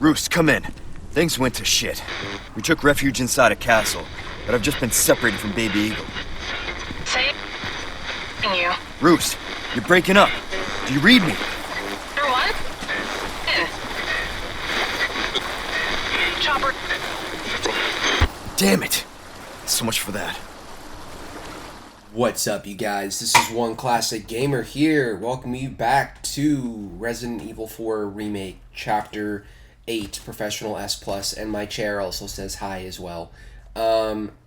Roos, come in. Things went to shit. We took refuge inside a castle, but I've just been separated from Baby Eagle. Say you. Roos, you're breaking up. Do you read me? Number one? In. Chopper. Damn it. So much for that. What's up, you guys? This is One Classic Gamer here. Welcome you back to Resident Evil 4 Remake, Chapter 8, Professional S+, and my chair also says hi as well.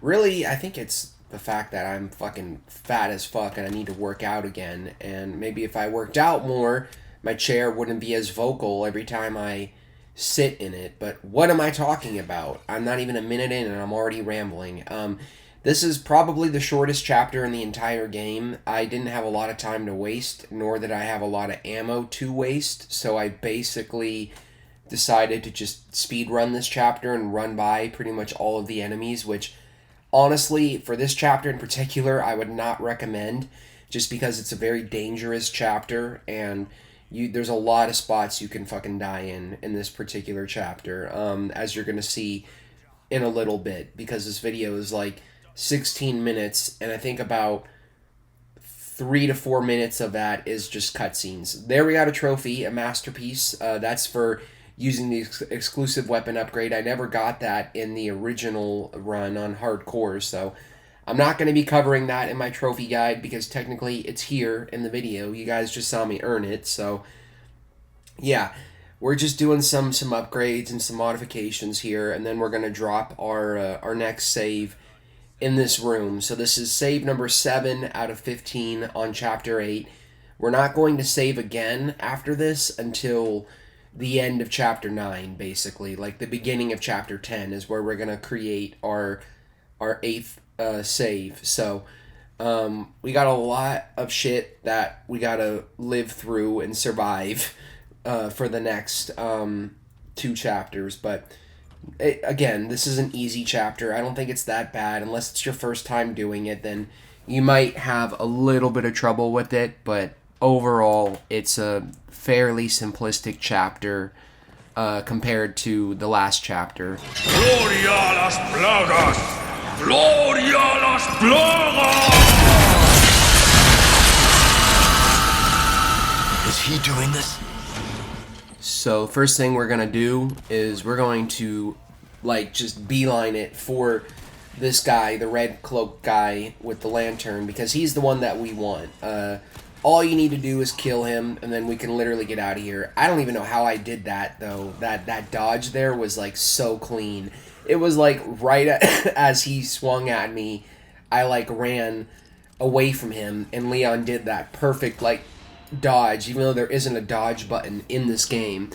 Really, I think it's the fact that I'm fucking fat as fuck and I need to work out again, and maybe if I worked out more, my chair wouldn't be as vocal every time I sit in it. But what am I talking about? I'm not even a minute in and I'm already rambling. This is probably the shortest chapter in the entire game. I didn't have a lot of time to waste, nor did I have a lot of ammo to waste, so I basically decided to just speed run this chapter and run by pretty much all of the enemies, which honestly, for this chapter in particular, I would not recommend, just because it's a very dangerous chapter, and there's a lot of spots you can fucking die in this particular chapter, as you're going to see in a little bit, because this video is like 16 minutes, and I think about 3 to 4 minutes of that is just cutscenes. There we got a trophy, a masterpiece. That's for using the exclusive weapon upgrade. I never got that in the original run on hardcore, so I'm not going to be covering that in my trophy guide because technically it's here in the video. You guys just saw me earn it, so yeah. We're just doing some upgrades and some modifications here, and then we're going to drop our next save in this room. So this is save number 7 out of 15 on Chapter 8. We're not going to save again after this until the end of Chapter 9, basically. Like the beginning of Chapter 10 is where we're going to create our 8th save. So we got a lot of shit that we got to live through and survive for the next 2 chapters, but again, this is an easy chapter. I don't think it's that bad. Unless it's your first time doing it, then you might have a little bit of trouble with it, but overall, it's a fairly simplistic chapter compared to the last chapter. Gloria a las plagas! Gloria a las plagas! Is he doing this? So first thing we're going to do is we're going to just beeline it for this guy, the red cloak guy with the lantern, because he's the one that we want. All you need to do is kill him and then we can literally get out of here. I don't even know how I did that though. That dodge there was like so clean. It was like right as he swung at me, I like ran away from him and Leon did that perfect dodge, even though there isn't a dodge button in this game,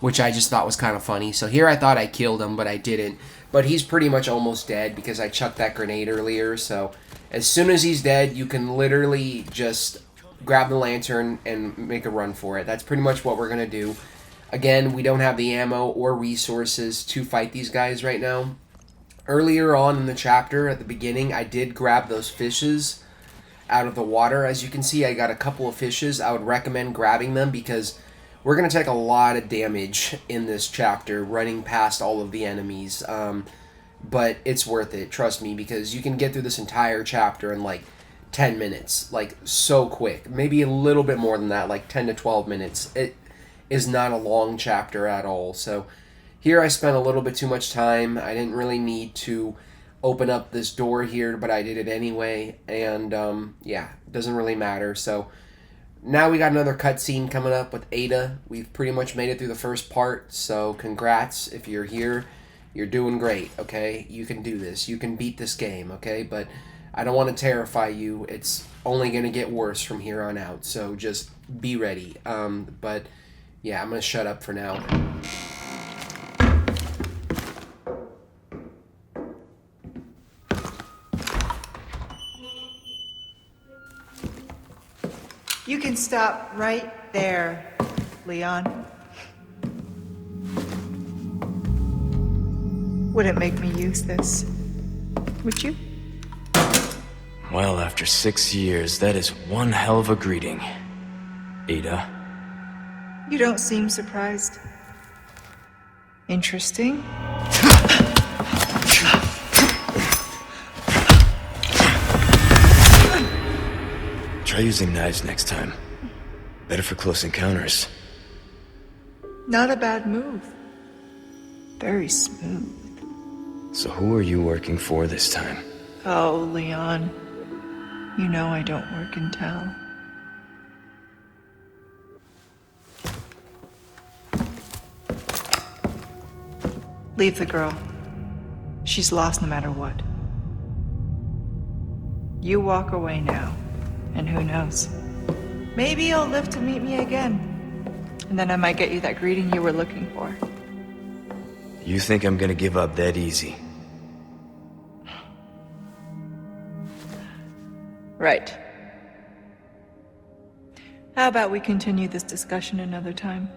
which I just thought was kind of funny. So here I thought I killed him, but I didn't. But he's pretty much almost dead because I chucked that grenade earlier. So as soon as he's dead, you can literally just grab the lantern and make a run for it. That's pretty much what we're going to do. Again, we don't have the ammo or resources to fight these guys right now. Earlier on in the chapter, at the beginning, I did grab those fishes out of the water. As you can see, I got a couple of fishes. I would recommend grabbing them because we're going to take a lot of damage in this chapter running past all of the enemies. But it's worth it, trust me, because you can get through this entire chapter in like 10 minutes. Like so quick. Maybe a little bit more than that, like 10 to 12 minutes. It is not a long chapter at all. So here I spent a little bit too much time. I didn't really need to open up this door here, but I did it anyway, and yeah, it doesn't really matter. So now we got another cutscene coming up with Ada. We've pretty much made it through the first part, so congrats if you're here. You're doing great, okay? You can do this. You can beat this game, okay? But I don't want to terrify you. It's only going to get worse from here on out, so just be ready. But yeah, I'm going to shut up for now. You can stop right there, Leon. Wouldn't make me use this, would you? Well, after 6 years, that is one hell of a greeting, Ada. You don't seem surprised. Interesting. Try using knives next time. Better for close encounters. Not a bad move. Very smooth. So who are you working for this time? Oh, Leon. You know I don't work in town. Leave the girl. She's lost no matter what. You walk away now, and who knows? Maybe you'll live to meet me again. And then I might get you that greeting you were looking for. You think I'm gonna give up that easy? Right. How about we continue this discussion another time?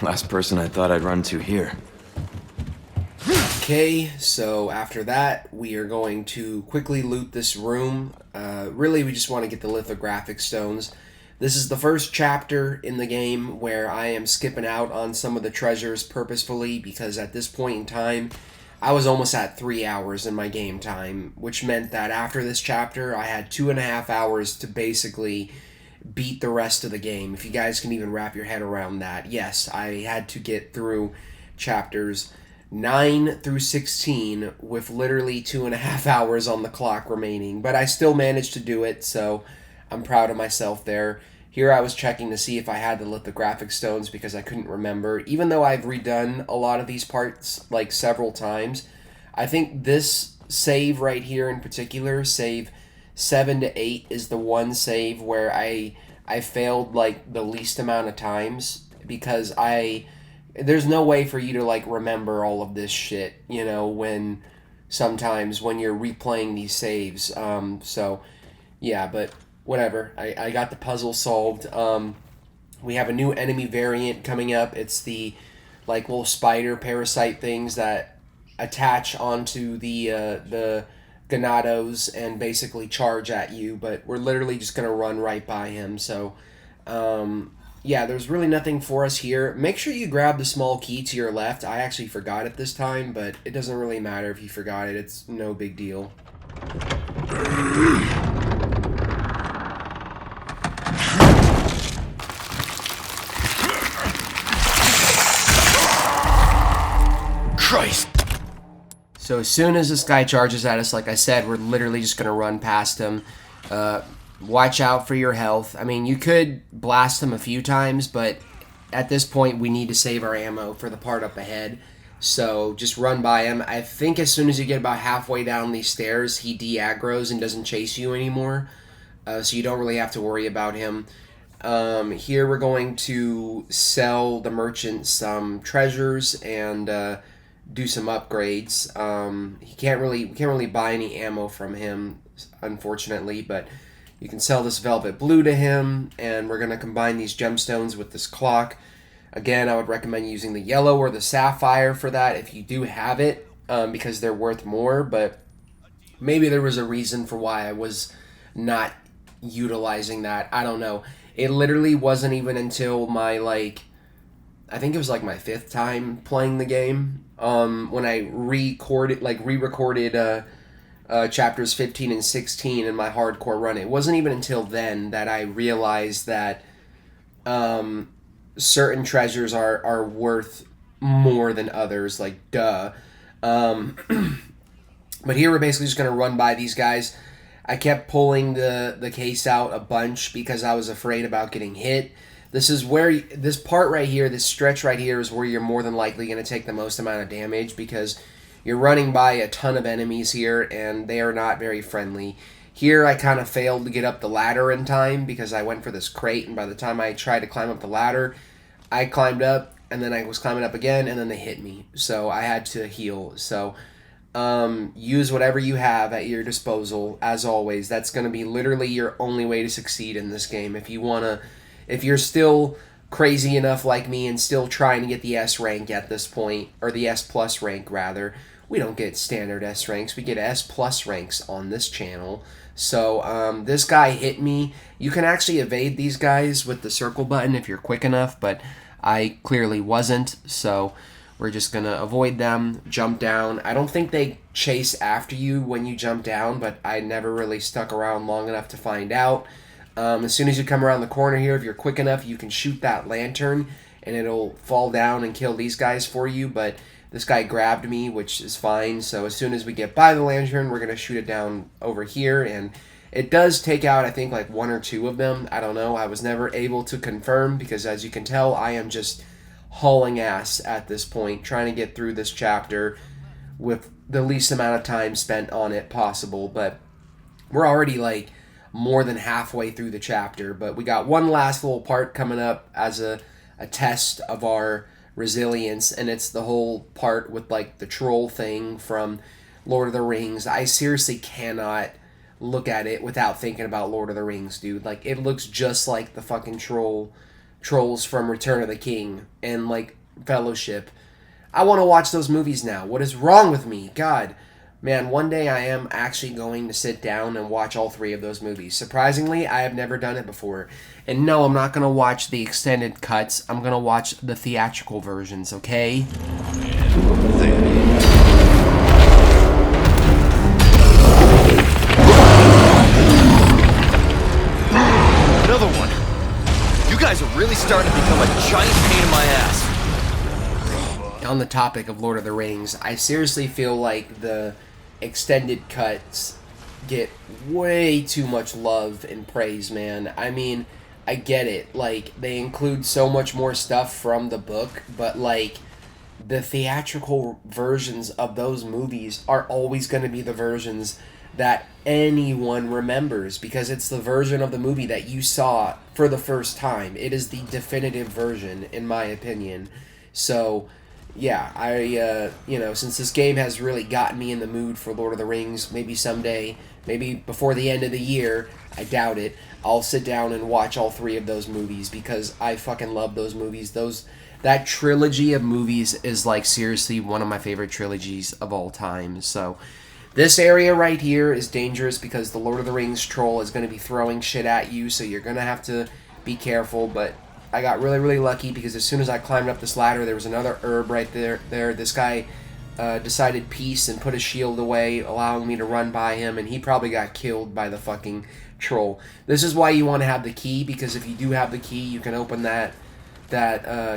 Last person I thought I'd run to here. Okay, so after that, we are going to quickly loot this room. Really, we just want to get the lithographic stones. This is the first chapter in the game where I am skipping out on some of the treasures purposefully because at this point in time, I was almost at 3 hours in my game time, which meant that after this chapter, I had 2.5 hours to basically beat the rest of the game. If you guys can even wrap your head around that. Yes, I had to get through chapters 9 through 16 with literally 2.5 hours on the clock remaining, but I still managed to do it, so I'm proud of myself there. Here I was checking to see if I had the lithographic stones because I couldn't remember. Even though I've redone a lot of these parts like several times, I think this save right here in particular, save 7 to 8, is the one save where I failed like the least amount of times because there's no way for you to like remember all of this shit, you know, when sometimes when you're replaying these saves. So yeah, but whatever. I got the puzzle solved. We have a new enemy variant coming up. It's the like little spider parasite things that attach onto the Ganados and basically charge at you, but we're literally just going to run right by him. So, yeah, there's really nothing for us here. Make sure you grab the small key to your left. I actually forgot it this time, but it doesn't really matter if you forgot it. It's no big deal. Christ! So as soon as this guy charges at us, like I said, we're literally just going to run past him. Watch out for your health. I mean, you could blast him a few times, but at this point, we need to save our ammo for the part up ahead. So just run by him. I think as soon as you get about halfway down these stairs, he de-aggroes and doesn't chase you anymore. So you don't really have to worry about him. Here we're going to sell the merchant some treasures and do some upgrades. We can't really buy any ammo from him, unfortunately, but you can sell this velvet blue to him, and we're going to combine these gemstones with this clock. Again, I would recommend using the yellow or the sapphire for that if you do have it, because they're worth more, but maybe there was a reason for why I was not utilizing that. I don't know. It literally wasn't even until my, I think it was like my 5th time playing the game, when I re-recorded chapters 15 and 16 in my hardcore run. It wasn't even until then that I realized that certain treasures are worth more than others, like duh. But here we're basically just going to run by these guys. I kept pulling the case out a bunch because I was afraid about getting hit. This is where, this part right here, this stretch right here is where you're more than likely going to take the most amount of damage because you're running by a ton of enemies here and they are not very friendly. Here I kind of failed to get up the ladder in time because I went for this crate, and by the time I tried to climb up the ladder, I climbed up and then I was climbing up again and then they hit me. So I had to heal. So use whatever you have at your disposal, as always. That's going to be literally your only way to succeed in this game. If you're still crazy enough like me and still trying to get the S rank at this point, or the S plus rank rather. We don't get standard S ranks, we get S plus ranks on this channel. So this guy hit me. You can actually evade these guys with the circle button if you're quick enough, but I clearly wasn't, so we're just gonna avoid them, jump down. I don't think they chase after you when you jump down, but I never really stuck around long enough to find out. As soon as you come around the corner here, if you're quick enough, you can shoot that lantern and it'll fall down and kill these guys for you, but this guy grabbed me, which is fine. So as soon as we get by the lantern, we're going to shoot it down over here, and it does take out, I think, like 1 or 2 of them. I don't know. I was never able to confirm because, as you can tell, I am just hauling ass at this point, trying to get through this chapter with the least amount of time spent on it possible, but we're already like more than halfway through the chapter. But we got one last little part coming up as a test of our resilience, and it's the whole part with like the troll thing from Lord of the Rings. I seriously cannot look at it without thinking about Lord of the Rings, dude. Like, it looks just like the fucking trolls from Return of the King and like Fellowship. I want to watch those movies now. What is wrong with me? God, man, one day I am actually going to sit down and watch all 3 of those movies. Surprisingly, I have never done it before. And no, I'm not going to watch the extended cuts. I'm going to watch the theatrical versions, okay? Another one. You guys are really starting to become a giant pain in my ass. On the topic of Lord of the Rings, I seriously feel like the extended cuts get way too much love and praise, man. I mean, I get it. Like, they include so much more stuff from the book, but like, the theatrical versions of those movies are always going to be the versions that anyone remembers, because it's the version of the movie that you saw for the first time. It is the definitive version, in my opinion. So yeah, since this game has really gotten me in the mood for Lord of the Rings, maybe someday, maybe before the end of the year, I doubt it, I'll sit down and watch all 3 of those movies, because I fucking love those movies. That trilogy of movies is like seriously one of my favorite trilogies of all time. So this area right here is dangerous because the Lord of the Rings troll is going to be throwing shit at you, so you're going to have to be careful, but I got really, really lucky because as soon as I climbed up this ladder, there was another herb right there. This guy decided peace and put his shield away, allowing me to run by him, and he probably got killed by the fucking troll. This is why you want to have the key, because if you do have the key, you can open that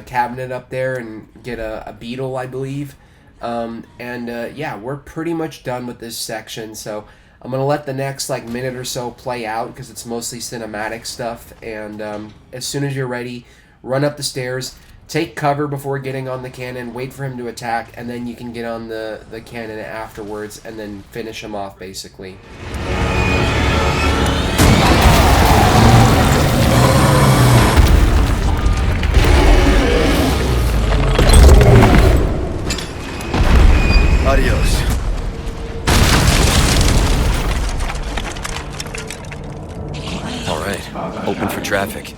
cabinet up there and get a beetle, I believe. Yeah, we're pretty much done with this section, so I'm going to let the next like minute or so play out because it's mostly cinematic stuff, and as soon as you're ready, run up the stairs, take cover before getting on the cannon, wait for him to attack, and then you can get on the cannon afterwards and then finish him off, basically. Adios. All right, open for traffic.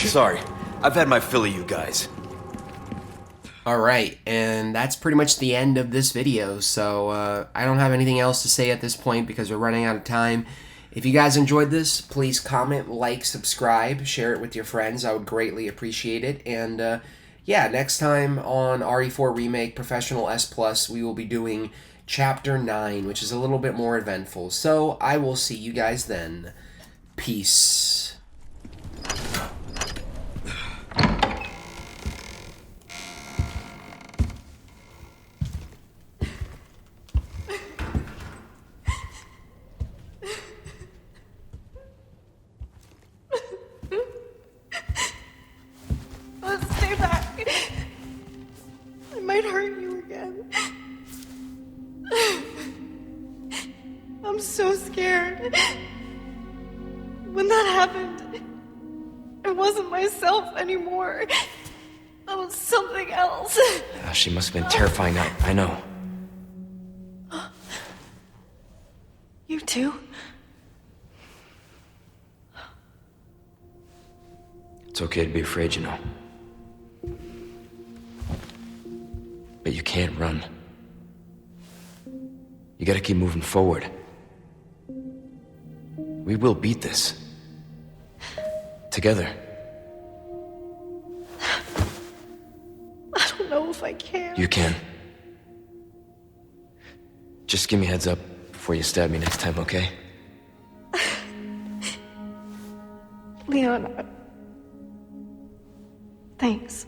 Sorry, I've had my fill of you guys. Alright, and that's pretty much the end of this video, so I don't have anything else to say at this point because we're running out of time. If you guys enjoyed this, please comment, like, subscribe, share it with your friends. I would greatly appreciate it. And yeah, next time on RE4 Remake Professional S+, we will be doing Chapter 9, which is a little bit more eventful. So I will see you guys then. Peace. When that happened, I wasn't myself anymore. I was something else. She must have been terrifying. I know. You too? It's okay to be afraid, you know. But you can't run. You gotta keep moving forward. We will beat this. Together. I don't know if I can. You can. Just give me a heads up before you stab me next time, okay? Leon, thanks.